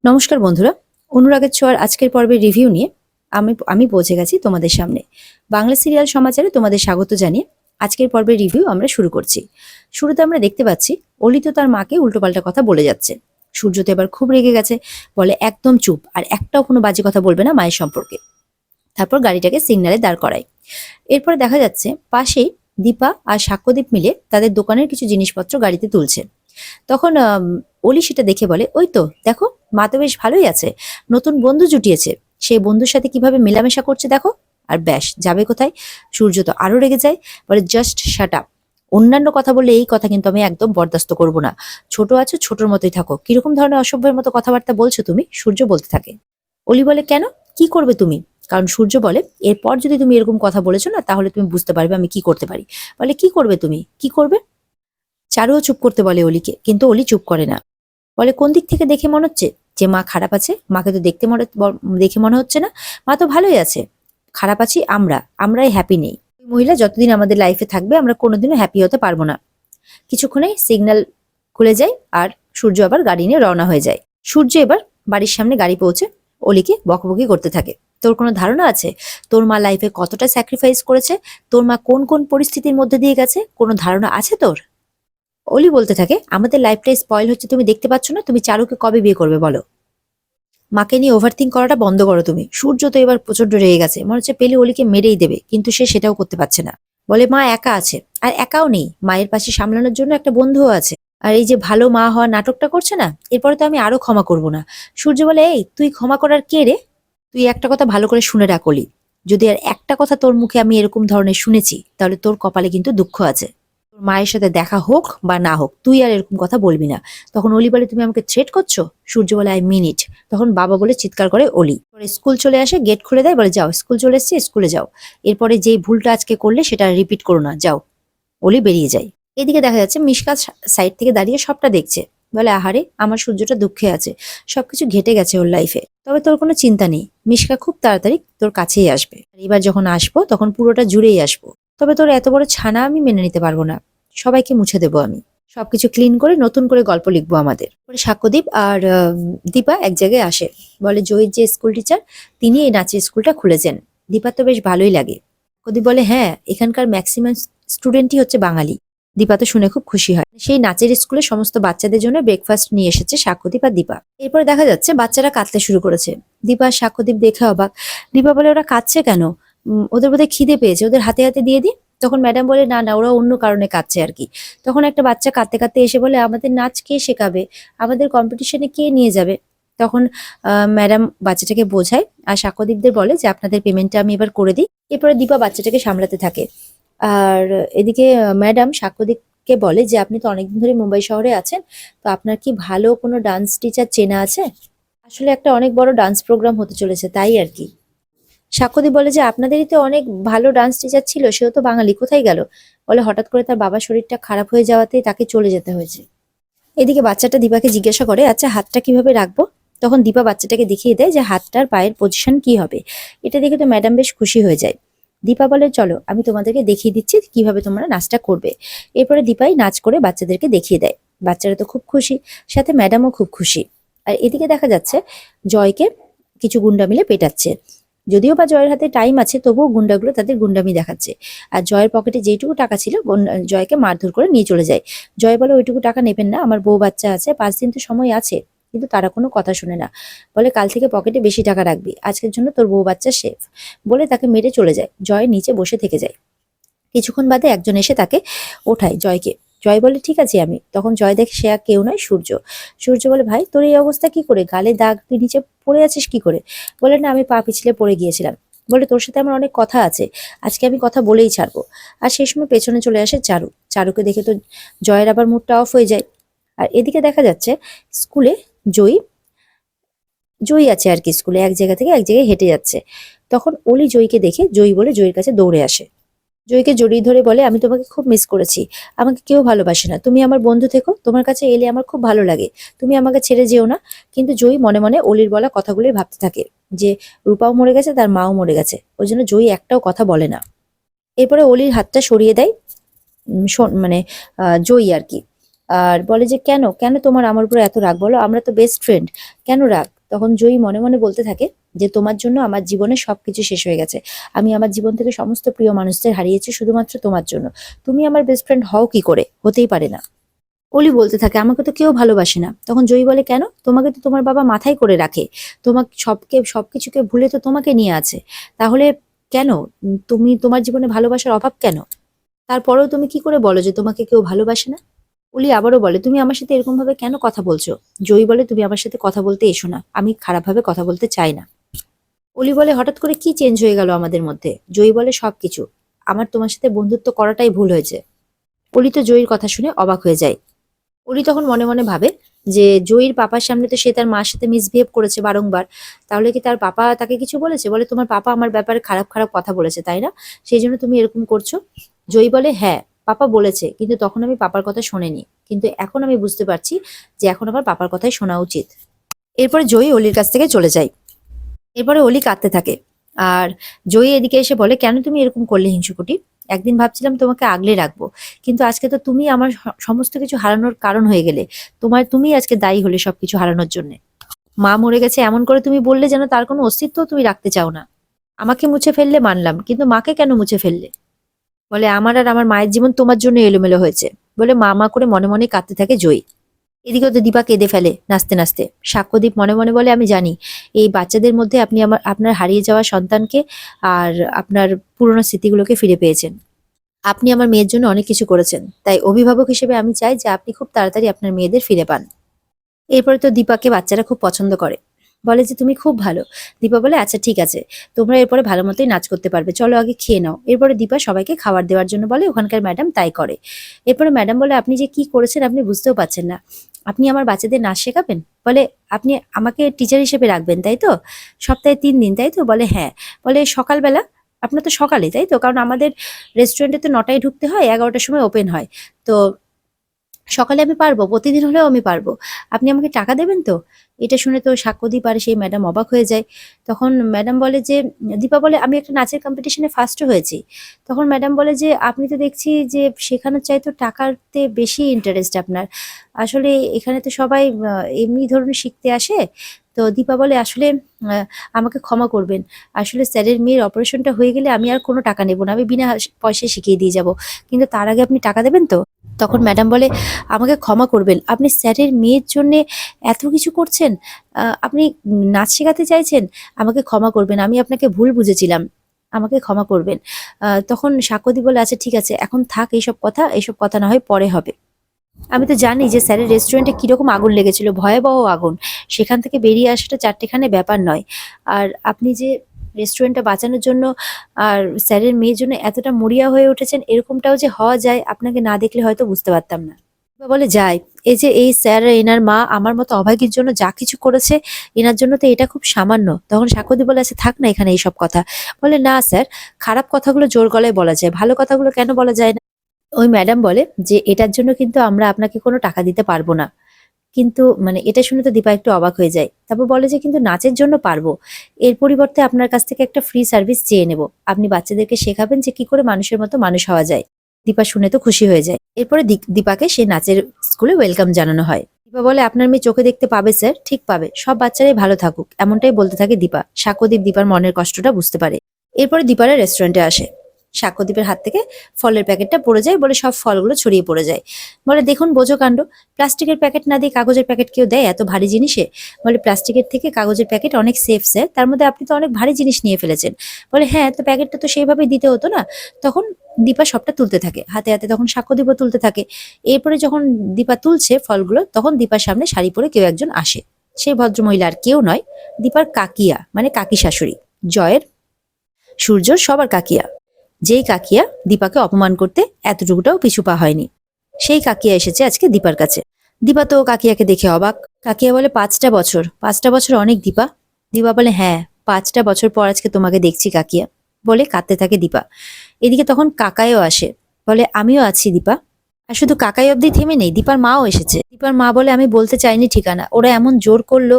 নমস্কার বন্ধুরা, অনুরাগের ছোঁয়ার আজকের পর্বের রিভিউ নিয়ে আমি পৌঁছে গেছি তোমাদের সামনে। বাংলা সিরিয়াল সমাচারে তোমাদের স্বাগত জানিয়ে আজকের পর্বের রিভিউ আমরা শুরু করছি। শুরুতে আমরা দেখতে পাচ্ছি অলি তো তার মাকে উল্টোপাল্টা কথা বলে যাচ্ছে। সূর্য তো এবার খুব রেগে গেছে, বলে একদম চুপ, আর একটাও কোনো বাজে কথা বলবে না মায়ের সম্পর্কে। তারপর গাড়িটাকে সিগন্যালে দাঁড় করায়। এরপরে দেখা যাচ্ছে পাশেই দীপা আর সাক্ষ্যদীপ মিলে তাদের দোকানের কিছু জিনিসপত্র গাড়িতে তুলছে। তখন অলি সেটা দেখে বলে, ওই তো দেখো, মা তো বেশ ভালোই আছে, নতুন বন্ধু জুটিয়েছে, সেই বন্ধুর সাথে কিভাবে মেলামেশা করছে দেখো। আর ব্যাস, যাবে কোথায়? সূর্য তো আরো রেগে যায়, বলে জাস্ট শাট আপ। অন্যান্য কথা বললে এই কথা কিন্তু আমি একদম বরদাস্ত করব না। ছোট আছো, ছোটর মতোই থাকো। কিরকম ধরনের অসভ্যের মতো কথাবার্তা বলছো তুমি? সূর্য বলতে থাকে। অলি বলে, কেন, কি করবে তুমি? কারণ সূর্য বলে, এরপর যদি তুমি এরকম কথা বলেছো না, তাহলে তুমি বুঝতে পারবে আমি কি করতে পারি। বলে, কি করবে তুমি, কি করবে? চারুও চুপ করতে বলে অলিকে, কিন্তু অলি চুপ করে না। বলে, কোন দিক থেকে দেখে মনে হচ্ছে যে মা খারাপ আছে? মাকে তো দেখে মনে হচ্ছে না, মা তো ভালোই আছে। খারাপ আছি আমরাই হ্যাপি নেই। ওই মহিলা যতদিন আমাদের লাইফে থাকবে আমরা কোনোদিনও হ্যাপি হতে পারবো না। কিছুক্ষণে সিগন্যাল খুলে যায় আর সূর্য আবার গাড়ি নিয়ে রওনা হয়ে যায়। সূর্য এবার বাড়ির সামনে গাড়ি পৌঁছে অলিকে বকবকি করতে থাকে। তোর কোনো ধারণা আছে তোর মা লাইফে কতটা স্যাক্রিফাইস করেছে? তোর মা কোন কোন পরিস্থিতির মধ্যে দিয়ে গেছে? কোনো ধারণা আছে তোর? অলি বলতে থাকে, আমাদের লাইফটাই স্পয়েল হচ্ছে, তুমি দেখতে পাচ্ছ না? তুমি চারুকে কবে বিয়ে করবে বলো? মাকে নিয়ে ওভারথিঙ্ক করাটা বন্ধ করো তুমি। সূর্য তো এবার প্রচন্ড রেগে গেছে, মনে হচ্ছে পেলে অলিকে মেরেই দেবে, কিন্তু সে সেটাও করতে পারছে না। বলে, মা একা আছে, আর একাও নেই, মায়ের পাশে সামলানোর জন্য একটা বন্ধুও আছে। আর এই যে ভালো মা হওয়ার নাটকটা করছে না, এরপরে তো আমি আরো ক্ষমা করব না। সূর্য বলে, এই তুই ক্ষমা করার কে রে? তুই একটা কথা ভালো করে শুনে রাখ অলি, যদি আর একটা কথা তোর মুখে আমি এরকম ধরনের শুনেছি, তাহলে তোর কপালে কিন্তু দুঃখ আছে। তোর মায়ের সাথে দেখা হোক বা না হোক, তুই আর এরকম কথা বলবি না। তখন অলি বলে, তুমি আমাকে থ্রেট করছো? সূর্য বলে, আই মিন ইট। তখন বাবা বলে চিৎকার করে অলি। পরে স্কুল চলে আসে, গেট খুলে দেয়, বলে, যাও, স্কুল চলে এসছে, স্কুলে যাও। এরপরে যেই ভুলটা আজকে করলে সেটা রিপিট করো না, যাও। অলি বেরিয়ে যায়। এদিকে দেখা যাচ্ছে মিশকা সাইড থেকে দাঁড়িয়ে সবটা দেখছে। বলে, আহারে, আমার সূর্যটা দুঃখে আছে, সবকিছু ঘেটে গেছে ওর লাইফে। তবে তোর কোনো চিন্তা নেই, মিশকা খুব তাড়াতাড়ি তোর কাছেই আসবে। আর এবার যখন আসবো তখন পুরোটা জুড়েই আসবো। তবে তোর এত বড় ছানা আমি মেনে নিতে পারবো না। সবাইকে মুছে দেবো আমি, সবকিছু ক্লিন করে নতুন করে গল্প লিখবো আমাদের। পরে সাক্ষ্যদীপ আর দীপা এক জায়গায় আসে। বলে, জয়ীর যে স্কুল টিচার, তিনি এই নাচের স্কুলটা খুলেছেন। দীপার তো বেশ ভালোই লাগে। সাক্ষ্যদীপ বলে, হ্যাঁ, এখানকার ম্যাক্সিমাম স্টুডেন্টই হচ্ছে বাঙালি। দীপা তো শুনে খুব খুশি হয়। সেই নাচের স্কুলে সমস্ত বাচ্চাদের জন্য ব্রেকফাস্ট নিয়ে এসেছে সাক্ষ্যদীপ আর দীপা। এরপরে দেখা যাচ্ছে বাচ্চারা কাঁদতে শুরু করেছে। দীপা আর সাক্ষ্যদীপ দেখে অবাক। দীপা বলে, ওরা কাঁদছে কেন? ওদের বোধহয় খিদে পেয়েছে, ওদের হাতে হাতে দিয়ে দিই। তখন ম্যাডাম বলে, না না, ওরা অন্য কারণে কাঁদছে আর কি। তখন একটা বাচ্চা কাঁদতে কাঁদতে এসে বলে, আমাদের নাচ কে শেখাবে, আমাদের কম্পিটিশনে কে নিয়ে যাবে? তখন ম্যাডাম বাচ্চাটাকে বোঝায় আর সাক্ষ্যদীপদের বলে যে আপনাদের পেমেন্টটা আমি এবার করে দিই। এরপরে দীপা বাচ্চাটাকে সামলাতে থাকে। আর এদিকে ম্যাডাম সাক্ষ্যদীপকে বলে যে আপনি তো অনেকদিন ধরে মুম্বাই শহরে আছেন, তো আপনার কি ভালো কোনো ডান্স টিচার চেনা আছে? আসলে একটা অনেক বড় ডান্স প্রোগ্রাম হতে চলেছে, তাই আর কি। সাক্ষ্যদীপ বলে যে আপনাদেরই তো অনেক ভালো ডান্স টিচার ছিল, সেও তো বাঙালি, কোথায় গেল? বলে, হঠাৎ করে তার বাবার শরীরটা খারাপ হয়ে যাওয়াতেই তাকে চলে যেতে হয়েছে। এদিকে বাচ্চাটা দীপাকে জিজ্ঞাসা করে, আচ্ছা হাতটা কিভাবে রাখবো? তখন দীপা বাচ্চাটাকে দেখিয়ে দেয় যে হাতটার পায়ের পজিশন কি হবে। এটা দেখে তো ম্যাডাম বেশ খুশি হয়ে যায়। দীপা বলে, চলো আমি তোমাদেরকে দেখিয়ে দিচ্ছি কিভাবে তোমরা নাচটা করবে। এরপরে দীপাই নাচ করে বাচ্চাদেরকে দেখিয়ে দেয়। বাচ্চারা তো খুব খুশি, সাথে ম্যাডামও খুব খুশি। আর এদিকে দেখা যাচ্ছে জয়কে কিছু গুন্ডা মিলে পেটাচ্ছে। যদিও বা জয়ের হাতে টাইম আছে, তবুও গুন্ডাগুলো তাদের গুন্ডামি দেখাচ্ছে। আর জয়ের পকেটে যেইটুকু টাকা ছিল জয়কে মারধর করে নিয়ে চলে যায়। জয় বলে, ওইটুকু টাকা নেবেন না, আমার বউ বাচ্চা আছে, 5 দিন তো সময় আছে। কিন্তু তারা কোনো কথা শুনে না। বলে, কাল থেকে পকেটে বেশি টাকা রাখবি, আজকের জন্য তোর বউ বাচ্চা সেফ। বলে তাকে মেরে চলে যায়। জয় নিচে বসে থেকে যায়। কিছুক্ষণ বাদে একজন এসে তাকে ওঠায়, জয়কে। জয় বলে, ঠিক আছে আমি। তখন জয় দেখে সে আর কেউ নয়, সূর্য। সূর্য বলে, ভাই তোর এই অবস্থা কি করে? গালে দাগ, তুই নিচে পড়ে আছিস কি করে? বলে, না আমি পা পিছলে পড়ে গিয়েছিলাম। বলে, তোর সাথে আমার অনেক কথা আছে, আজকে আমি কথা বলেই ছাড়বো। আর সেই সময় পেছনে চলে আসে চারু। চারুকে দেখে তো জয়ের আবার মুডটা অফ হয়ে যায়। আর এদিকে দেখা যাচ্ছে স্কুলে জয়ী জয়ী আছে আর কি, স্কুলে এক জায়গা থেকে এক জায়গায় হেঁটে যাচ্ছে। তখন অলি জয়ীকে দেখে জয়ী বলে জয়ীর কাছে দৌড়ে আসে। জয়ীকে জড়িয়ে ধরে বলে, আমি তোমাকে খুব মিস করেছি, আমাকে কেউ ভালোবাসে না, তুমি আমার বন্ধু থেকো, তোমার কাছে এলে আমার খুব ভালো লাগে, তুমি আমাকে ছেড়ে যেও না। কিন্তু জয়ী মনে মনে অলির বলা কথাগুলোই ভাবতে থাকে, যে রূপাও মরে গেছে, তার মাও মরে গেছে। ওই জন্য জয়ী একটাও কথা বলে না। এরপরে অলির হাতটা সরিয়ে দেয় মানে জয়ী আর কি। আর বলে যে, কেন কেন তোমার আমার উপরে এত রাগ? বলো, আমরা তো বেস্ট ফ্রেন্ড, কেন রাগ? তখন জয়ী মনে মনে বলতে থাকে যে তোমার জন্য আমার জীবনে সবকিছু শেষ হয়ে গেছে। আমি আমার জীবন থেকে সমস্ত প্রিয় মানুষদের হারিয়েছি শুধুমাত্র তোমার জন্য। তুমি আমার বেস্ট ফ্রেন্ড হও কি করে? হতেই পারে না। অলি বলতে থাকে আমাকে তো কেউ ভালোবাসে না। তখন জয়ী বলে কেন? তোমাকে তো তোমার বাবা মাথায় করে রাখে। তোমাকে সবকিছুকে ভুলে তো তোমাকে নিয়ে আছে। তাহলে কেন? তুমি তোমার জীবনে ভালোবাসার অভাব কেন? তারপরেও তুমি কি করে বলো যে তোমাকে কেউ ভালোবাসে না? অলি আবারও বলে তুমি আমার সাথে এরকম ভাবে কেন কথা বলছো? জয়ী বলে তুমি আমার সাথে কথা বলতে এসো না, আমি খারাপভাবে কথা বলতে চাই না। অলি বলে হঠাৎ করে কি চেঞ্জ হয়ে গেল আমাদের মধ্যে? জয়ী বলে সবকিছু। আমার তোমার সাথে বন্ধুত্ব করাটাই ভুল হয়েছে। অলি তো জয়ীর কথা শুনে অবাক হয়ে যায়। অলি তখন মনে মনে ভাবে যে জয়ীর পাপার সামনে তো সে তার মার সাথে মিসবিহেভ করেছে বারংবার। তাহলে কি তার পাপা তাকে কিছু বলেছে? বলে তোমার পাপা আমার ব্যাপারে খারাপ খারাপ কথা বলেছে, তাই না? সেই জন্য তুমি এরকম করছো। জয়ী বলে হ্যাঁ, পাপা বলেছে, কিন্তু তখন আমি পাপার কথা শোনেনি। কিন্তু এখন আমি বুঝতে পারছি যে এখন আমার পাপার কথাই শোনা উচিত। এরপরে জয়ী অলির কাছ থেকে চলে যায়। এরপরে অলি কাঁদতে থাকে। আর জয়ী এদিকে এসে বলে কেন তুমি এরকম করলে হিংসুকুটি? একদিন ভাবছিলাম তোমাকে আগলে রাখবো, কিন্তু আজকে তো তুমি আমার সমস্ত কিছু হারানোর কারণ হয়ে গেলে। তুমি আজকে দায়ী হলে সবকিছু হারানোর জন্য। মা মরে গেছে এমন করে তুমি বললে যেন তার কোনো অস্তিত্ব তুমি রাখতে চাও না। আমাকে মুছে ফেললে মানলাম, কিন্তু মাকে কেন মুছে ফেললে? বলে আমার আর আমার মায়ের জীবন তোমার জন্য এলোমেলো হয়েছে। বলে মা মা করে মনে মনে কাঁদতে থাকে জয়ী। এদিকে তো দীপা কেঁদে ফেলে নাচতে নাচতে। সাক্ষ্যদীপ মনে মনে বলে আমি জানি এই বাচ্চাদের মধ্যে আপনি আপনার হারিয়ে যাওয়া সন্তানকে আর আপনার পুরনো স্মৃতিগুলোকে ফিরে পেয়েছেন। আপনি আমার মেয়ের জন্য অনেক কিছু করেছেন, তাই অভিভাবক হিসেবে আমি চাই যে আপনি খুব তাড়াতাড়ি আপনার মেয়েদের ফিরে পান। এরপরে তো দীপাকে বাচ্চারা খুব পছন্দ করে, বলে যে তুমি খুব ভালো। দীপা বলে আচ্ছা ঠিক আছে, তোমরা এরপরে ভালো মতোই নাচ করতে পারবে, চলো আগে খেয়ে নাও। এরপরে দীপা সবাইকে খাবার দেওয়ার জন্য বলে, ওখানকার ম্যাডাম তাই করে। এরপরে ম্যাডাম বলে আপনি যে কি করেছেন আপনি বুঝতেও পারছেন না, আপনি আমার বাচ্চাদের নাচ শেখাবেন? বলে আপনি আমাকে টিচার হিসেবে রাখবেন তাই তো? সপ্তাহে 3 দিন তাই তো? বলে হ্যাঁ। বলে সকালবেলা? আপনার তো সকালে তাই তো? কারণ আমাদের রেস্টুরেন্টে তো 9টায় ঢুকতে হয়, 11টার সময় ওপেন হয়। তো সকালে আমি পারবো, প্রতিদিন হলেও আমি পারবো। আপনি আমাকে টাকা দেবেন তো? এটা শুনে তো সাক্ষ্যদীপ আর সেই ম্যাডাম অবাক হয়ে যায়। তখন ম্যাডাম বলে যে দীপা বলে আমি একটা নাচের কম্পিটিশনে ফার্স্টও হয়েছি। তখন ম্যাডাম বলে যে আপনি তো দেখছি যে শেখানোর চাইতে টাকাতে বেশি ইন্টারেস্ট আপনার। আসলে এখানে তো সবাই এমনি ধরনের শিখতে আসে। তো দীপা বলে আসলে আমাকে ক্ষমা করবেন। আসলে স্যারের মেয়ের অপারেশনটা হয়ে গেলে আমি আর কোনো টাকা নেব না, আমি বিনা পয়সায় শিখিয়ে দিয়ে যাব। কিন্তু তার আগে আপনি টাকা দেবেন তো? তখন ম্যাডাম বলে আমাকে ক্ষমা করবেন, আপনি স্যারের মেয়ের জন্যে এত কিছু করছেন, আপনি নাচ শেখাতে চাইছেন, আমাকে ক্ষমা করবেন, আমি আপনাকে ভুল বুঝেছিলাম, আমাকে ক্ষমা করবেন। তখন সাক্ষ্যদীপ বলে আচ্ছা ঠিক আছে, এখন থাক এইসব কথা না হয় পরে হবে। আমি তো জানি যে স্যারের রেস্টুরেন্টে কিরকম আগুন লেগেছিল, ভয়াবহ আগুন। সেখান থেকে বেরিয়ে আসাটা চারটেখানে ব্যাপার নয়। আর আপনি যে রেস্টুরেন্টটা বাঁচানোর জন্য আর স্যারের মেয়ের জন্য এতটা মরিয়া হয়ে উঠেছেন, এরকমটাও যে হওয়া যায় আপনাকে না দেখলে হয়তো বুঝতে পারতাম না। বলে যায়, এই যে এই স্যার এনার মা আমার মতো অভাগীর জন্য যা কিছু করেছে, এনার জন্য তো এটা খুব সামান্য। তখন সাক্ষ্যদীপ বলে আছে থাক না এখানে এইসব কথা। বলে না স্যার, খারাপ কথাগুলো জোর গলায় বলা যায়, ভালো কথাগুলো কেন বলা যায় না? ওই ম্যাডাম বলে যে এটার জন্য কিন্তু আমরা আপনাকে কোনো টাকা দিতে পারবো না। কিন্তু মানে এটা শুনে তো দীপা একটু অবাক হয়ে যায়। তারপর বলে যে কিন্তু নাচের জন্য পারবো, এর পরিবর্তে আপনার কাছ থেকে একটা ফ্রি সার্ভিস চেয়ে নেব। আপনি বাচ্চাদেরকে শেখাবেন যে কি করে মানুষের মতো মানুষ হওয়া যায়। দীপা শুনে তো খুশি হয়ে যায়। এরপরে দীপাকে সে নাচের স্কুলে ওয়েলকাম জানানো হয়। দীপা বলে আপনার মেয়ে চোখে দেখতে পাবে স্যার, ঠিক পাবে, সব বাচ্চারাই ভালো থাকুক, এমনটাই বলতে থাকে দীপা। সাক্ষ্যদীপ দীপার মনের কষ্টটা বুঝতে পারে। এরপরে দীপারা রেস্টুরেন্টে আসে। সাক্ষ্যদীপের হাত থেকে ফলের প্যাকেটটা পড়ে যায়, বলে সব ফলগুলো ছড়িয়ে পড়ে যায়। বলে দেখুন বোঝো কাণ্ড, প্লাস্টিকের প্যাকেট না দিয়ে কাগজের প্যাকেট কেউ দেয় এত ভারী জিনিসে? বলে প্লাস্টিকের থেকে কাগজের প্যাকেট অনেক সেফ স্যার, তার মধ্যে আপনি তো অনেক ভারী জিনিস নিয়ে ফেলেছেন। বলে হ্যাঁ, তো প্যাকেটটা তো সেইভাবেই দিতে হতো না? তখন দীপা সবটা তুলতে থাকে হাতে হাতে, তখন সাক্ষ্যদীপও তুলতে থাকে। এরপরে যখন দীপা তুলছে ফলগুলো, তখন দীপার সামনে শাড়ি পরে কেউ একজন আসে। সেই ভদ্রমহিলা আর কেউ নয়, দীপার কাকিয়া, মানে কাকি শাশুড়ি, জয়ের, সূর্যর সবার কাকিয়া। যেই কাকিয়া দীপাকে অপমান করতে এতটুকুটাও পিছু পা হয়নি, সেই কাকিয়া এসেছে আজকে দীপার কাছে। দীপা তো কাকিয়াকে দেখে অবাক। কাকিয়া বলে 5টা বছর, 5টা বছর অনেক দীপা। দীপা বলে হ্যাঁ, 5টা বছর পর আজকে তোমাকে দেখছি কাকিয়া, বলে কাঁদতে থাকে দীপা। এদিকে তখন কাকাইও আসে, বলে আমিও আছি দীপা। আর শুধু কাকাই অব্দি থেমে নেই, দীপার মাও এসেছে। দীপার মা বলে আমি বলতে চাইনি ঠিকানা, ওরা এমন জোর করলো।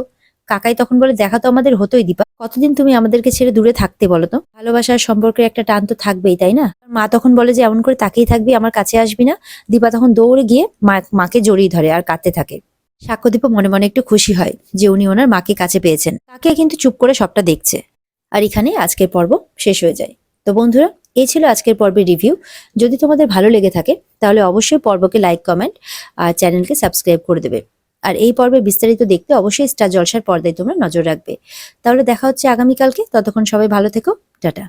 কাকাই তখন বলে দেখা তো আমাদের হতোই দীপা, কতদিন তুমি আমাদেরকে ছেড়ে দূরে থাকতে বলো তো? ভালোবাসার সম্পর্কের একটা টান তো থাকবেই তাই না? মা তখন বলে যে এমন করে তাকিয়ে থাকবি, আমার কাছে আসবি না। দীপা তখন দৌড়ে গিয়ে মাকে জড়িয়ে ধরে আর কাঁদতে থাকে। সাক্ষ্যদীপও মনে মনে একটু খুশি হয় যে উনি ওনার মাকে কাছে পেয়েছেন। কাকে কিন্তু চুপ করে সবটা দেখছে। আর এখানে আজকের পর্ব শেষ হয়ে যায়। তো বন্ধুরা, এই ছিল আজকের পর্বের রিভিউ। যদি তোমাদের ভালো লেগে থাকে তাহলে অবশ্যই পর্বকে লাইক, কমেন্ট আর চ্যানেলকে সাবস্ক্রাইব করে দেবে। আর এই পর্বের বিস্তারিত দেখতে অবশ্যই স্টার জলসার পর্দায় তোমরা নজর রাখবে। তাহলে দেখা হচ্ছে আগামীকালকে। ততক্ষণ সবাই ভালো থেকো। টাটা।